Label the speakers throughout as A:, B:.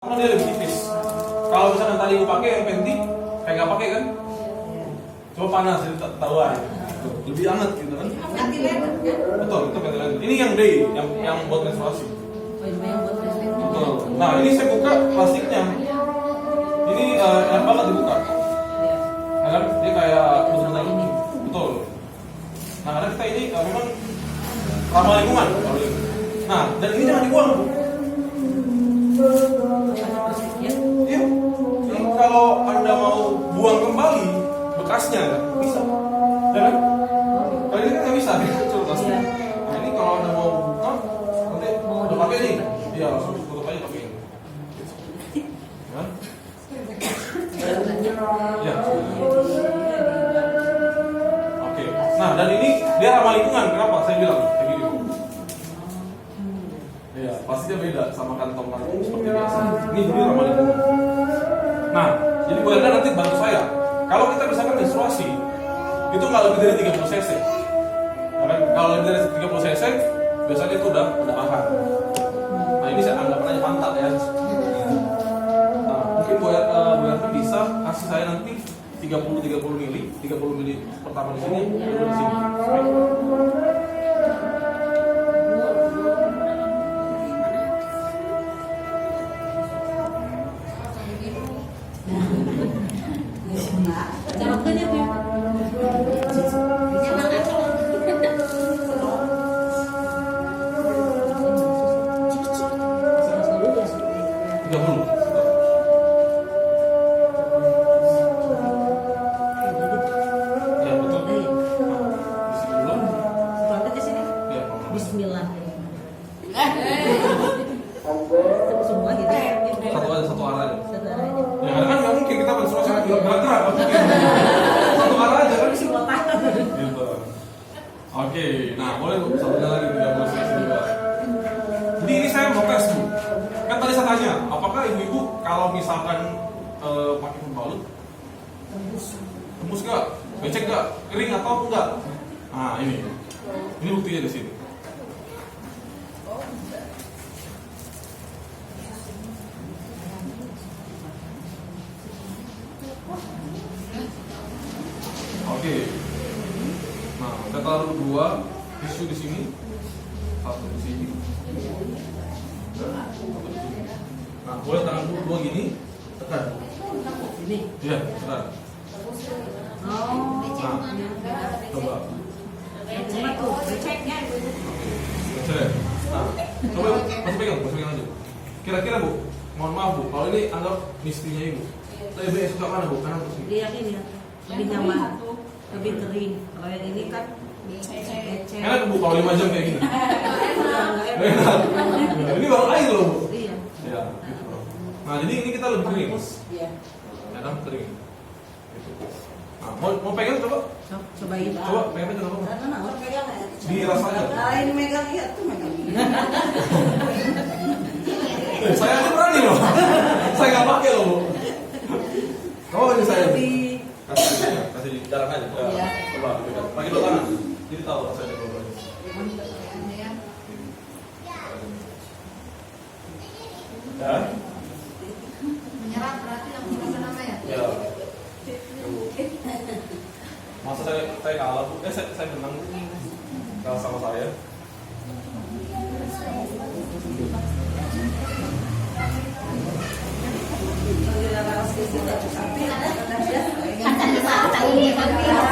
A: Karena dia lebih tipis. Kalau misalnya tadi gue pakai yang penti, kayak nggak pakai kan? Coba panas, jadi tahuan. Lebih hangat gitu kan? Betul, itu ventilator. Ini yang day, yang buat menstruasi. Betul. Nah ini saya buka plastiknya. Ini enak banget dibuka. Ya kan? Dia kayak benar-benar ini. Betul. Nah karena kita ini memang ramah lingkungan. Nah dan ini jangan dibuang. Iya. Jadi kalau Anda mau buang kembali bekasnya bisa. Ya kan? Kalau ini kan nggak bisa, coba plastik. Nah ini kalau Anda mau buka, nanti udah pakai nih, ya langsung tutup aja pakai ini. Ya. Ya. Oke. Nah dan ini dia ramah lingkungan. Kenapa? Saya bilang kayak gini. Ya, pastinya beda sama kantong seperti biasa. Ini dulu ramah lingkungan. Nah, jadi Bu Enda nanti bantu saya. Kalau kita misalkan menstruasi, itu nggak lebih dari 30 cc. Karena kalau lebih dari 30 cc, biasanya itu udah aman. Nah, ini saya anggap aja pantat ya. Nah, mungkin Bu Enda bisa kasih saya nanti 30 mili pertama di sini, kedua di sini. Oke, nah boleh Bu, satunya lagi 30 cc juga. Jadi ini saya mau tes Bu. Kan tadi saya tanya, apakah ibu-ibu kalau misalkan pakai pembalut tembus nggak, becek nggak, kering atau enggak? Nah ini buktinya di sini. Oke. Nah, kita taruh 2 tisu di sini, 1 di sini, 1 di sini. Nah, boleh tangan dua gini, tekan. Ini. Iya, tekan. Nah, coba. Becek. Nah, coba masih pegang aja. Kira-kira Bu, mohon maaf Bu, kalau ini anggap istrinya Ibu, lebih suka mana Bu? Kanan atau sini?
B: Lihat ini ya, lebih nyaman, lebih kering. Kalau yang ini kan becek.
A: Enak Bu kalau 5 jam kayak gini. Enak. Ini baru air loh Bu.
B: Iya.
A: Ya, gitu. Nah, jadi ini kita lebih kering.
B: Iya.
A: Enak kering. Gitu. Nah, mau pegang coba?
B: Cobain.
A: Coba pegang coba.
B: Mana pegang ya?
A: Dirasa aja.
B: Ah, ini megang ya, tuh megang.
A: Saya aja berani loh. Saya nggak pakai loh Bu. Kamu aja saya. Kasih jalan aja.
B: Iya.
A: Coba pegang. Pakai dua tangan. Jadi tahu rasanya kalau berani. Ya.
C: Menyerap berarti yang merasa nama ya?
A: Ya. Masa saya kalah Bu? Saya menang kalah sama saya.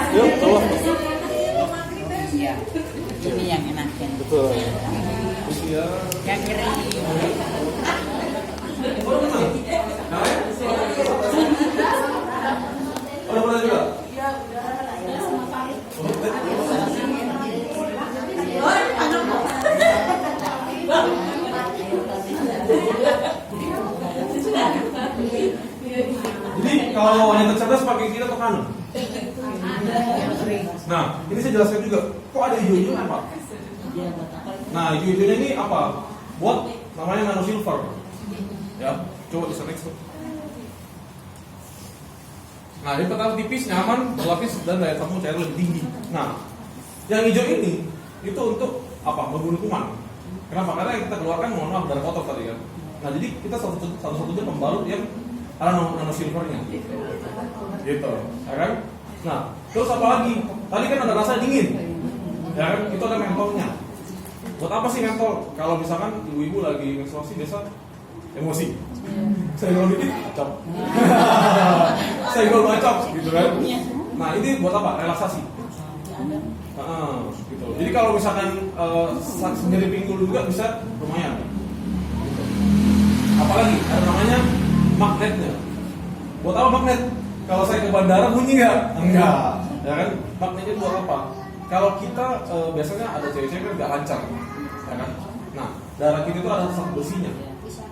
A: Yuk, tolong.
D: Ini yang enak kan?
A: Betul. Usia.
D: Yang kering.
A: Baru kenal? Nah, ya? Udah pernah juga? Jadi kalau wanita cerdas pakai kiri atau kanan? Nah, ini saya jelaskan juga. Kok ada hijau-hijaunya Pak? Nah, hijau-hijaunya ini apa? Buat namanya nano silver. Ya, coba bisa next tuh. Nah, ini pertama tipis, nyaman, berlapis dan daya tampung cair lebih tinggi. Nah, yang hijau ini itu untuk apa? Membunuh kuman. Kenapa? Karena yang kita keluarkan mohon maaf darah kotor tadi kan. Nah jadi kita satu-satunya pembalut yang ada nano silvernya, gitu, ya kan? Nah terus apa lagi? Tadi kan ada rasa dingin, ya kan? Itu ada mentolnya. Buat apa sih mentol? Kalau misalkan ibu-ibu lagi menstruasi biasa emosi, senggol dikit acap, senggol acap, gitu kan? Nah ini buat apa? Relaksasi. Gitu. Jadi kalau misalkan sendiri pinggul juga bisa lumayan. Gitu. Apalagi ada namanya magnetnya. Buat apa magnet? Kalau saya ke bandara bunyi nggak? Enggak. Ya kan? Magnetnya buat apa? Kalau kita biasanya ada cewek-cewek kan nggak lancar, ya kan? Nah darah kita itu ada zat besinya,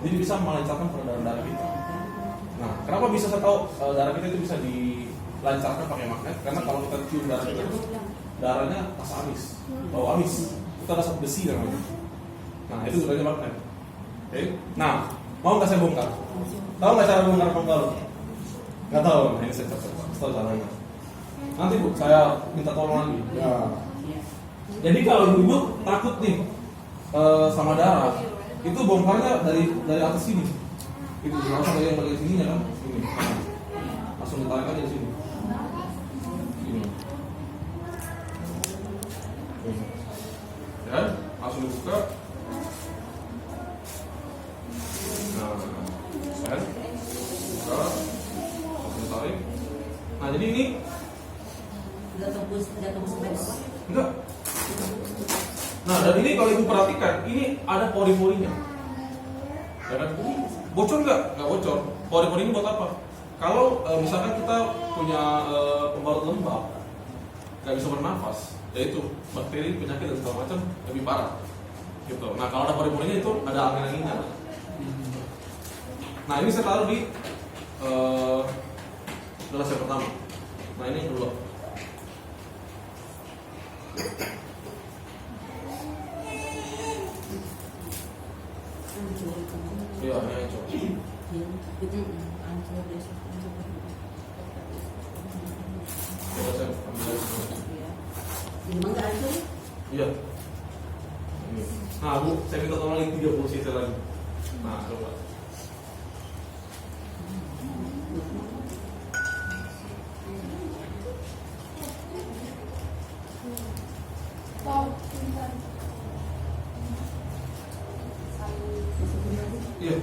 A: jadi bisa melancarkan peredaran darah kita. Nah kenapa bisa saya tahu darah kita itu bisa dilancarkan pakai magnet? Karena kalau kita cium darah kita itu darahnya rasa amis, bau amis, itu ada zat besi namanya. Nah itu gunanya magnet. Oke? Nah mau nggak saya bongkar? Tahu nggak cara bongkar pembalut? Nggak tahu. Nah ini saya tahu caranya. Nanti Bu, saya minta tolong lagi. Ya. Jadi kalau ibu takut nih sama darah, itu bongkarnya dari atas sini. Itu langsung dari yang bagian sininya kan, sini. Langsung ditarik aja di sini. Ini. Ya, langsung dibuka. Nah, kan? Buka, langsung ditarik. Nah, jadi ini
B: Nggak tembus apa?
A: enggak. Nah, dan ini kalau ibu perhatikan, ini ada pori-porinya. Ya kan? Bocor nggak? Nggak bocor. Pori-pori ini buat apa? Kalau misalkan kita punya pembalut lembab, nggak bisa bernafas, yaitu bakteri, penyakit dan segala macam lebih parah. Gitu. Nah, kalau ada pori-porinya itu ada angin-anginnya. Nah, ini saya taruh di gelas yang pertama. Nah, ini yang kedua. Iya, ini ancur. Coba saya ambil lagi.
B: Ini mah nggak hancur?
A: Iya. Ini. Nah, Bu, saya minta tolong lagi 30 cc lagi. Nah, coba. Iya.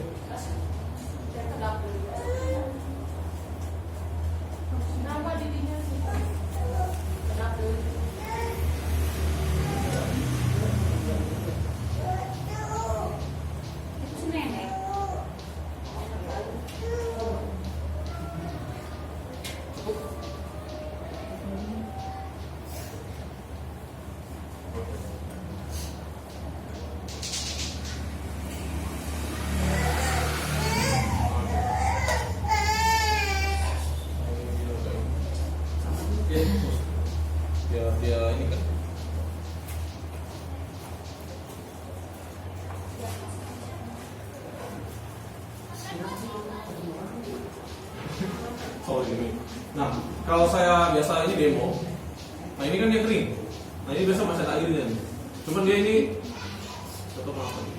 A: Dia ini kan. Sorry ini. Nah, kalau saya biasa ini demo, nah ini kan dia kering. Nah ini biasa masih ada airnya nih. Cuman dia ini tutup langsung.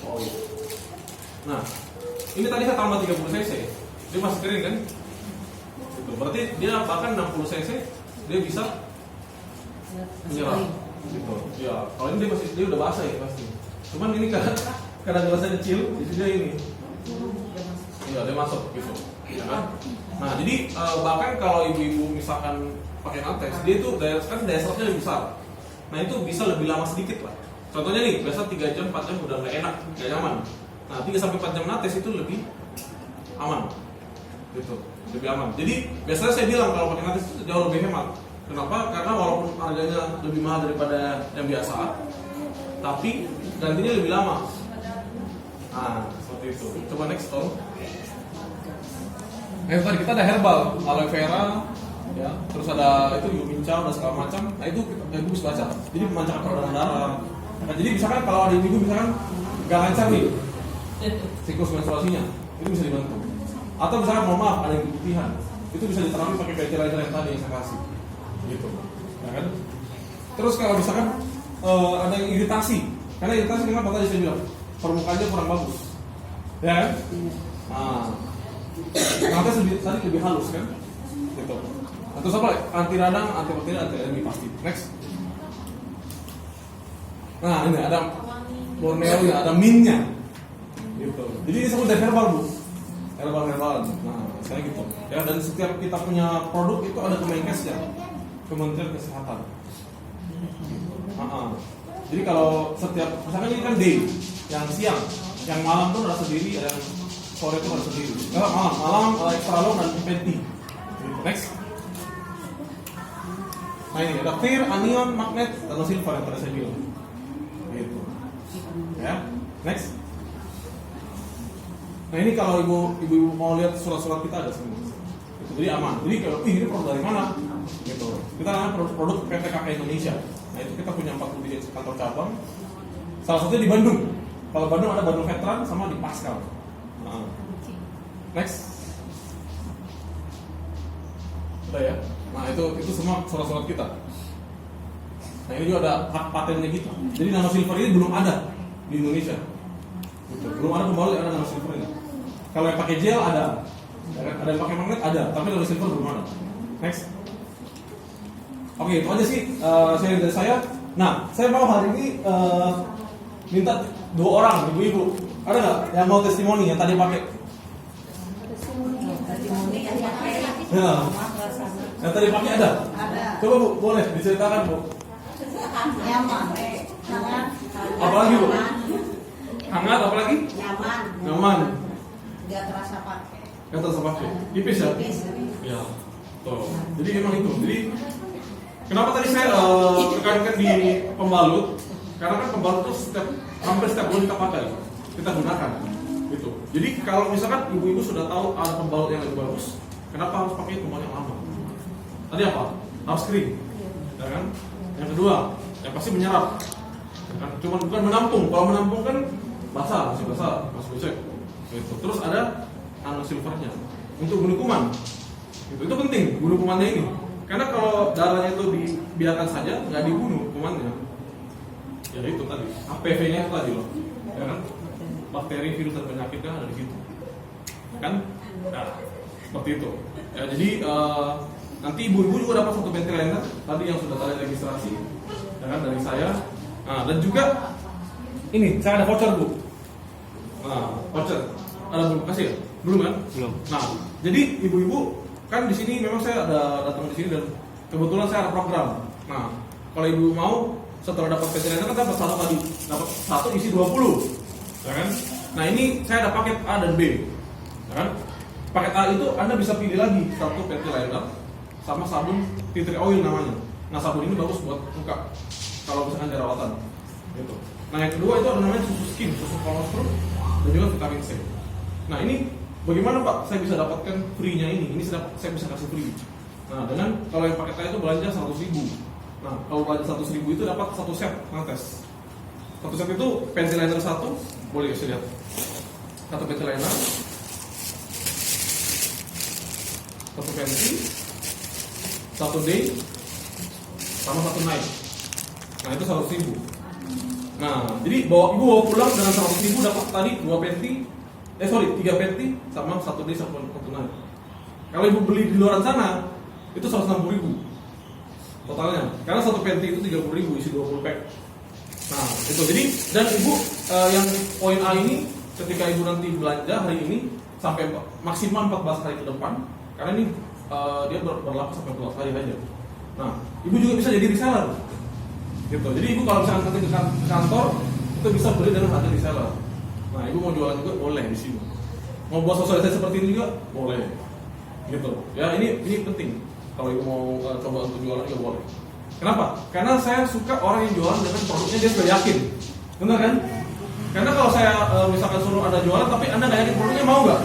A: Oh iya. Nah, ini tadi saya tambah 30 cc, dia masih kering kan? Gitu. Berarti dia bahkan 60 cc dia bisa menyerap. Gitu. Ya, kalau ini dia udah basah ya pasti. Cuman ini karena gelasnya kecil, jadi dia ini. Iya, dia masuk gitu. Ya kan? Nah, jadi bahkan kalau ibu-ibu misalkan pakai nates, dia itu daya serapnya lebih besar. Nah, itu bisa lebih lama sedikit lah. Contohnya nih, biasa 3 jam, 4 jam udah nggak enak, nggak nyaman. Nah, 3-4 jam nates itu lebih aman. Gitu, lebih aman. Jadi, biasanya saya bilang kalau pakai nates itu jauh lebih hemat. Kenapa? Karena walaupun harganya lebih mahal daripada yang biasa, tapi gantinya lebih lama. Nah, seperti itu. Coba next Tom. Tadi kita ada herbal, aloe vera, ya, terus ada itu yuminca dan segala macam. Nah itu ibu bisa baca. Jadi memancarkan peredaran darah. Nah jadi misalkan kalau ada ibu misalkan nggak lancar nih siklus menstruasinya, itu bisa dibantu. Atau misalkan mohon maaf ada yang keputihan, itu bisa diterapkan pakai ventilator yang tadi yang saya kasih, gitu, ya kan? Terus kalau misalkan ada yang iritasi, karena iritasi kenapa tadi saya bilang permukaannya kurang bagus. Ya kan? Nah, tadi lebih halus kan? Gitu. Atau apa? Anti radang, anti bakteri, anti alergi pasti. Next. Nah, ini ada Borneo ya, ada minnya. Gitu. Jadi ini disebut herbal, Bu. Herbal. Nah, saya gitu. Ya, dan setiap kita punya produk itu ada Kemenkesnya, Kementerian Kesehatan. Jadi kalau setiap, misalkan ini kan day, yang siang, yang malam tuh ada sendiri, yang sore itu ada sendiri. Kalau malam extra long dan penti. Next. Nah ini ada clear, anion, magnet, dan silver yang tadi saya bilang. Gitu. Ya, next. Nah ini kalau ibu mau lihat surat-surat kita ada semua. Gitu. Jadi aman. Jadi kalau ini produk dari mana? Gitu. Kita namanya produk PT KK Indonesia. Nah itu kita punya 43 kantor cabang. Salah satunya di Bandung. Kalau Bandung ada Bandung Veteran sama di Pascal. Nah. Next. Udah ya. Nah itu semua surat-surat kita. Nah ini juga ada hak patennya gitu. Jadi nano silver ini belum ada di Indonesia. Gitu. Belum ada pembalut yang ada nano silver ini. Kalau yang pakai gel ada, ada yang pakai magnet ada, tapi nano silver belum ada. Next. Oke, itu aja sih sharing dari saya. Nah, saya mau hari ini minta 2 orang, ibu-ibu. Ada nggak yang mau testimoni yang tadi pakai?
B: Testimoni yang pakai.
A: Ya. Yang tadi pakai ada?
B: Ada.
A: Coba Bu, boleh diceritakan Bu.
B: Nyaman. Hangat.
A: Apalagi Bu? Hangat apalagi? Nyaman.
B: Nggak terasa pakai.
A: Nggak terasa pakai. Tipis ya?
B: Tipis.
A: Ya. Tuh. Jadi memang itu. Jadi kenapa tadi saya tekankan di pembalut? Karena kan pembalut itu hampir setiap bulan kita pakai, kita gunakan, gitu. Jadi kalau misalkan ibu-ibu sudah tahu ada pembalut yang lebih bagus, kenapa harus pakai pembalut yang lama? Tadi apa? Harus kering, ya kan? Yang kedua, yang pasti menyerap, ya kan? Cuma bukan menampung. Kalau menampung kan basah, masih becek, gitu. Terus ada nano silvernya untuk bunuh kuman, gitu. Itu penting bunuh kumannya ini. Karena kalau darahnya itu dibiarkan saja, nggak dibunuh kumannya, ya itu tadi HPV-nya itu tadi loh, ya kan? Bakteri, virus dan penyakitnya ada di situ, kan? Nah, seperti itu. Ya, jadi nanti ibu-ibu juga dapat satu ventilator tadi yang sudah tadi registrasi, ya kan, dari saya. Nah, dan juga ini saya ada voucher Bu. Nah, voucher ada belum kasih ya? Belum kan? Belum. Nah, jadi ibu-ibu kan di sini memang saya ada datang di sini dan kebetulan saya ada program. Nah, kalau ibu mau setelah dapat ventilator kan dapat satu tadi, dapat satu isi 20, ya kan? Nah ini saya ada paket A dan B, ya kan? Paket A itu Anda bisa pilih lagi satu ventilator sama sabun tea tree oil namanya. Nah sabun ini bagus buat muka kalau misalkan jerawatan, gitu. Nah yang kedua itu ada namanya susu skin, susu kolostrum dan juga vitamin C. Nah ini bagaimana Pak saya bisa dapatkan free-nya ini? Ini saya bisa kasih free. Nah dengan kalau yang paket A itu belanja 100.000. Nah, kalau belanja 100.000 itu dapat satu set ngetes. Satu set itu ventilator satu, boleh kasih lihat. Satu ventilator, satu venti, satu day, sama satu night. Nah itu 100.000. Nah, jadi ibu bawa pulang dengan 100.000 dapat tadi 3 venti sama satu day sama satu night. Kalau ibu beli di luar sana itu 160.000 totalnya, karena satu venti itu 30.000 isi 20 pack. Nah itu jadi, dan ibu yang poin A ini ketika ibu nanti belanja hari ini sampai maksimal 14 hari ke depan, karena ini dia berlaku sampai 14 hari aja. Nah ibu juga bisa jadi reseller, gitu. Jadi ibu kalau misalkan nanti ke kantor itu bisa beli dengan harga reseller. Nah ibu mau jualan juga boleh di sini. Mau buat sosialisasi seperti ini juga boleh, gitu. Ya ini penting. Kalau ibu mau coba untuk jualan juga boleh. Kenapa? Karena saya suka orang yang jualan dengan produknya dia sudah yakin. Benar kan? Karena kalau saya misalkan suruh ada jualan tapi Anda nggak yakin produknya, mau nggak?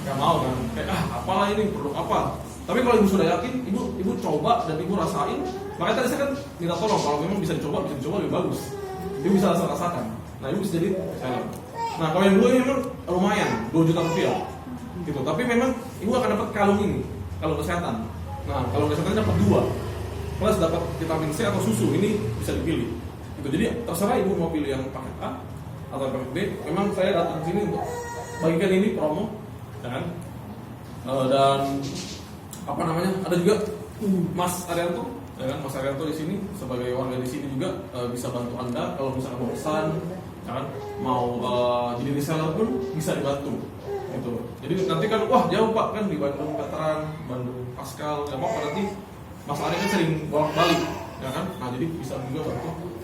A: Nggak mau kan? Kayak apalah ini produk apa? Tapi kalau ibu sudah yakin, ibu coba dan ibu rasain. Makanya tadi saya kan minta tolong kalau memang bisa dicoba lebih bagus. Ibu bisa rasakan. Nah ibu bisa jadi seller. Nah kalau yang dua ini memang lumayan, 2 juta rupiah, gitu. Tapi memang ibu akan dapat kalung ini, kalung kesehatan. Nah, kalau kesehatan dapat 2, plus dapat vitamin C atau susu, ini bisa dipilih. Gitu. Jadi terserah ibu mau pilih yang paket A atau paket B. Memang saya datang ke sini untuk bagikan ini promo, ya kan? Dan apa namanya? Ada juga Mas Arianto, ya kan? Mas Arianto di sini sebagai warga di sini juga bisa bantu Anda kalau misalnya mau pesan, ya kan? Mau jadi reseller pun bisa dibantu. Gitu. Jadi nanti kan wah jauh Pak kan di Bandung Veteran, Bandung Pascal, ya apa nanti Mas Ari kan sering bolak-balik, ya kan? Nah jadi bisa juga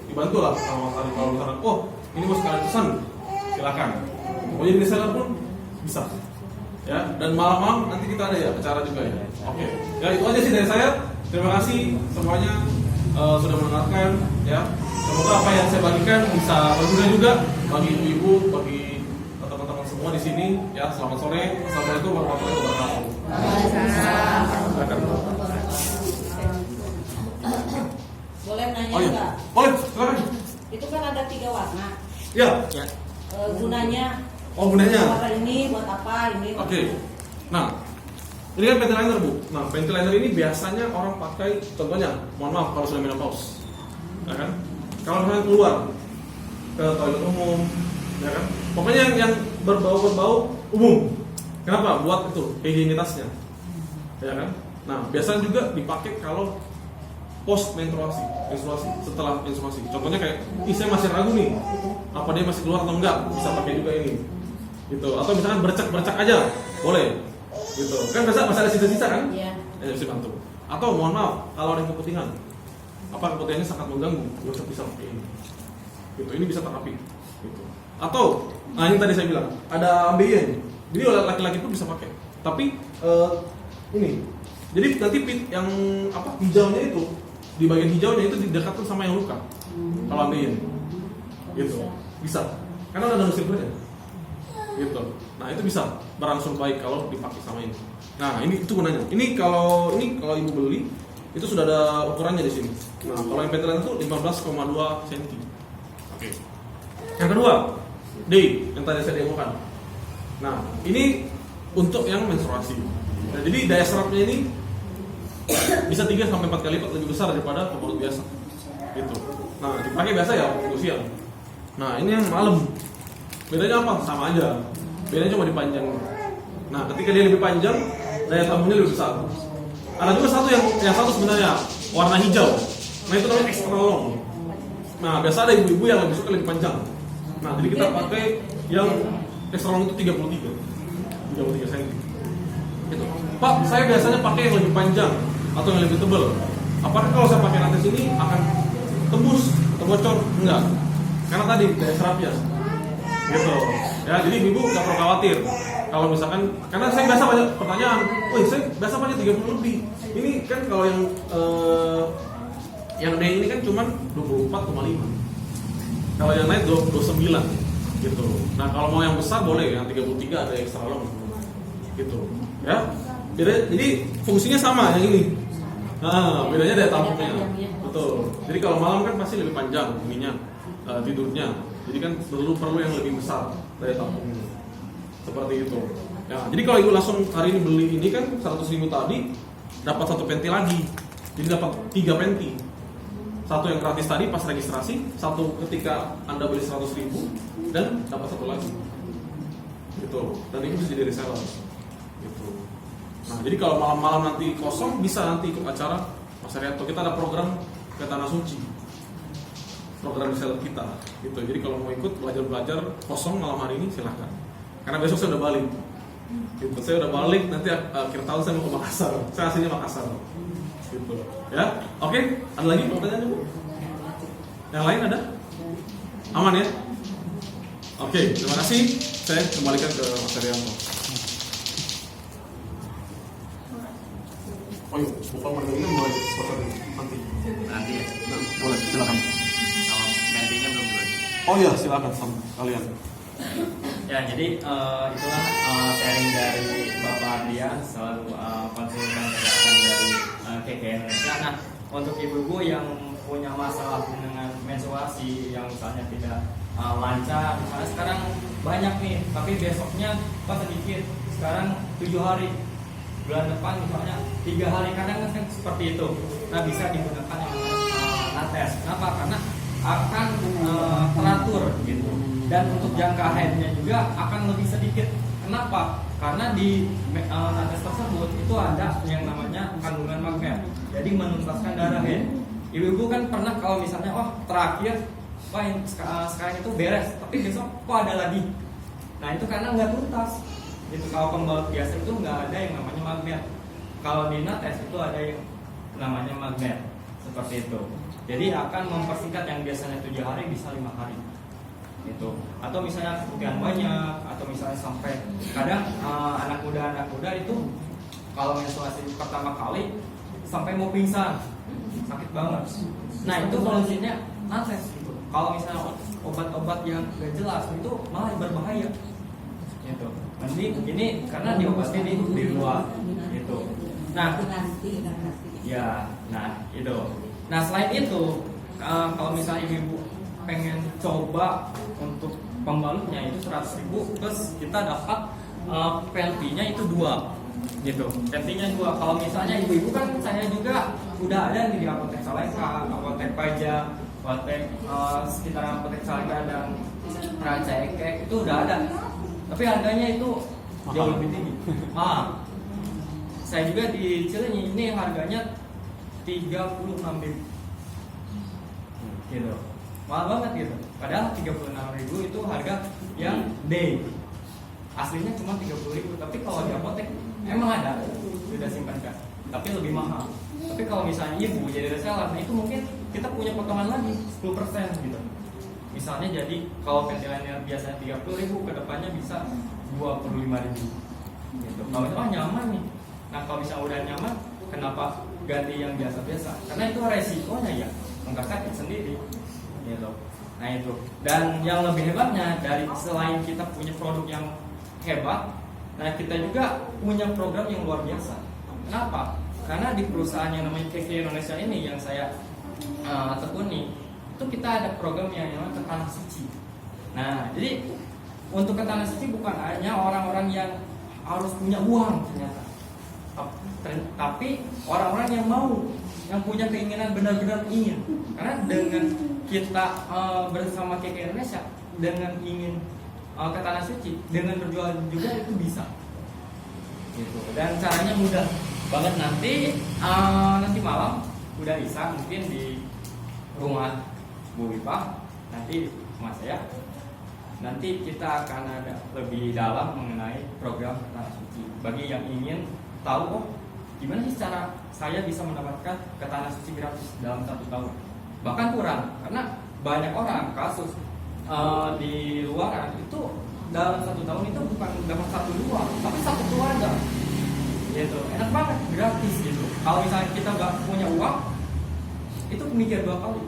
A: dibantu lah sama Mas Ari kalau misalnya, oh ini mau sekalian pesan, silakan. Mau jadi reseller pun bisa. Ya, dan malam-malam nanti kita ada ya acara juga ya. Oke. Ya itu aja sih dari saya. Terima kasih semuanya sudah mendengarkan ya. Semoga apa yang saya bagikan bisa berguna juga bagi ibu-ibu, bagi teman-teman semua di sini ya. Selamat sore. Assalamualaikum warahmatullahi wabarakatuh. Silakan.
B: Boleh nanya
A: Oh iya.
B: nggak?
A: Boleh, silakan.
B: Itu kan ada 3 warna.
A: Ya.
B: Gunanya?
A: Oh, gunanya.
B: Warna ini buat apa? Ini.
A: Oke. Nah, ini kan panty liner Bu. Nah, panty liner ini biasanya orang pakai, contohnya, mohon maaf kalau sudah menopause, ya kan? Kalau misalnya keluar ke toilet umum, ya kan? Pokoknya yang berbau umum. Kenapa? Buat itu higienitasnya, ya kan? Nah, biasanya juga dipakai kalau post menstruasi, setelah menstruasi. Contohnya kayak, saya masih ragu nih, apa dia masih keluar atau enggak? Bisa pakai juga ini. Gitu, atau misalkan bercak aja boleh gitu kan, biasa masih ada sisa-sisa kan,
B: Iya.
A: Bisa bantu. Atau mohon maaf kalau ada yang keputihan, keputihannya sangat mengganggu, bisa pakai ini gitu, ini bisa terapi gitu. Atau nah ini tadi saya bilang ada ambeien, jadi laki-laki pun bisa pakai, tapi ini jadi nanti yang hijaunya itu, di bagian hijaunya itu didekatkan sama yang luka. Kalau ambeien gitu bisa, karena ada nusirnya gitu. Nah itu bisa berangsur baik kalau dipakai sama ini. Nah ini itu gunanya. Ini kalau ibu beli itu sudah ada ukurannya di sini. Nah kalau yang panty itu 15,2 cm. Oke. Yang kedua, D yang tadi saya demokan. Nah ini untuk yang menstruasi. Nah, jadi daya serapnya ini bisa 3 sampai 4 kali lipat lebih besar daripada pembalut biasa. Gitu. Nah dipakai biasa ya waktu siang. Nah ini yang malam. Bedanya apa? Sama aja. Bedanya cuma dipanjang. Nah, ketika dia lebih panjang, daya tampungnya lebih besar. Ada juga satu yang satu sebenarnya warna hijau. Nah, itu namanya extra long. Nah, biasa ada ibu-ibu yang lebih suka lebih panjang. Nah, jadi kita pakai yang extra long itu 33 cm. Gitu. Pak, saya biasanya pakai yang lebih panjang atau yang lebih tebal. Apakah kalau saya pakai nanti sini akan tembus atau bocor? Enggak. Karena tadi daya serapnya. Gitu ya, jadi ibu nggak perlu khawatir kalau misalkan, karena saya biasa banyak pertanyaan, saya biasa banyak 30 lebih, ini kan kalau yang D ini kan cuma 24,5, kalau yang naik 29 gitu. Nah kalau mau yang besar boleh, yang 33 ada extra long gitu ya. Jadi fungsinya sama yang ini. Nah bedanya daya tampungnya, betul. Jadi kalau malam kan pasti lebih panjang ininya, tidurnya. Jadi kan perlu yang lebih besar daya tampungnya. Seperti itu. Ya, jadi kalau ibu langsung hari ini beli ini kan 100.000 tadi, dapat 1 panty lagi. Jadi dapat 3 panty. Satu yang gratis tadi pas registrasi, satu ketika Anda beli 100.000 dan dapat satu lagi. Gitu. Dan itu bisa jadi reseller. Gitu. Nah, jadi kalau malam-malam nanti kosong bisa nanti ikut acara Mas Arianto. Kita ada program ke Tanah Suci. Program reseller kita gitu. Jadi kalau mau ikut belajar kosong malam hari ini silahkan. Karena besok saya udah balik. Gitu. Saya udah balik nanti akhir tahun saya mau ke Makassar. Saya aslinya Makassar. Gitu. Ya. Oke, ada lagi pertanyaan Bu? Yang lain ada? Aman ya? Oke, terima kasih. Saya kembalikan ke Mas Arianto. Oh iya, bukan warga ini mulai nanti.
E: Nanti ya.
A: Nah, boleh, silakan.
E: Kalau gantinya belum dulu.
A: Oh iya, silakan sama kalian.
E: Ya, jadi itulah sharing dari Bapak dia selalu konsultan kesehatan dari KK Indonesia. Nah, untuk ibu-ibu yang punya masalah dengan menstruasi yang misalnya tidak lancar, misalnya sekarang banyak nih, tapi besoknya pas sedikit. Sekarang 7 hari, bulan depan misalnya 3 hari, kadang kan seperti itu. Nah, bisa digunakan yang nates. Kenapa? Karena akan teratur gitu. Dan untuk jangka haidnya juga akan lebih sedikit Kenapa? Karena di nates tersebut itu ada yang namanya kandungan magnet. Jadi menuntaskan darah ya. Ibu-ibu kan pernah kalau misalnya terakhir yang sekarang itu beres, tapi besok kok ada lagi. Nah itu karena nggak tuntas. Itu kalau pembalut biasa itu nggak ada yang namanya magnet. Kalau di nates itu ada yang namanya magnet seperti itu. Jadi akan mempersingkat yang biasanya 7 hari bisa 5 hari. Gitu. Atau misalnya keputihan banyak, atau misalnya sampai kadang anak muda itu kalau menstruasi pertama kali sampai mau pingsan, sakit banget. Nah itu solusinya nates gitu. Kalau misalnya obat-obat yang gak jelas itu malah berbahaya. Gitu. Nanti ini karena diobatin di luar gitu. Nah, ya, nah itu. Nah selain itu, kalau misalnya ibu pengen coba untuk pembalutnya itu 100.000, terus kita dapat panty-nya itu 2, gitu. Panty-nya 2. Kalau misalnya ibu-ibu kan saya juga udah ada di apotek Saleka, apotek Paja, apotek sekitar apotek Saleka dan Raja Ekek itu udah ada. Tapi harganya itu jauh lebih tinggi. Saya juga di Cileunyi ini harganya 36.000 gitu, mahal banget gitu. Padahal 36.000 itu harga yang day, aslinya cuma 30.000. Tapi kalau di apotek emang ada, sudah simpankan, tapi lebih mahal. Tapi kalau misalnya ibu jadi reseller, nah itu mungkin kita punya potongan lagi 10% gitu. Misalnya jadi kalau pentiliner biasanya 30.000, kedepannya bisa 25.000 gitu. Kalau nyaman nih. Nah kalau misalnya udah nyaman, kenapa ganti yang biasa-biasa? Karena itu resikonya ya, enggak sakit sendiri gitu. Nah itu. Dan yang lebih hebatnya, dari selain kita punya produk yang hebat, nah kita juga punya program yang luar biasa. Kenapa? Karena di perusahaan yang namanya KK Indonesia ini yang saya tekuni, itu kita ada program yang namanya Tanah Suci. Nah jadi untuk ke Tanah Suci bukan hanya orang-orang yang harus punya uang ternyata, tapi orang-orang yang mau, yang punya keinginan benar-benar ingin. Karena dengan kita bersama KK Indonesia, dengan ingin ke Tanah Suci, dengan berjualan juga itu bisa gitu. Dan caranya mudah banget. Nanti malam udah bisa mungkin di rumah Bu Wipah, nanti rumah saya, nanti kita akan ada lebih dalam mengenai program Tanah Suci. Bagi yang ingin tahu gimana sih cara saya bisa mendapatkan ke Tanah Suci gratis dalam 1 tahun, bahkan kurang, karena banyak orang kasus di luaran itu dalam 1 tahun itu bukan dapat 1-2, tapi 1 keluarga gitu. Enak banget, gratis gitu. Kalau misalnya kita nggak punya uang, itu mikir 2 kali.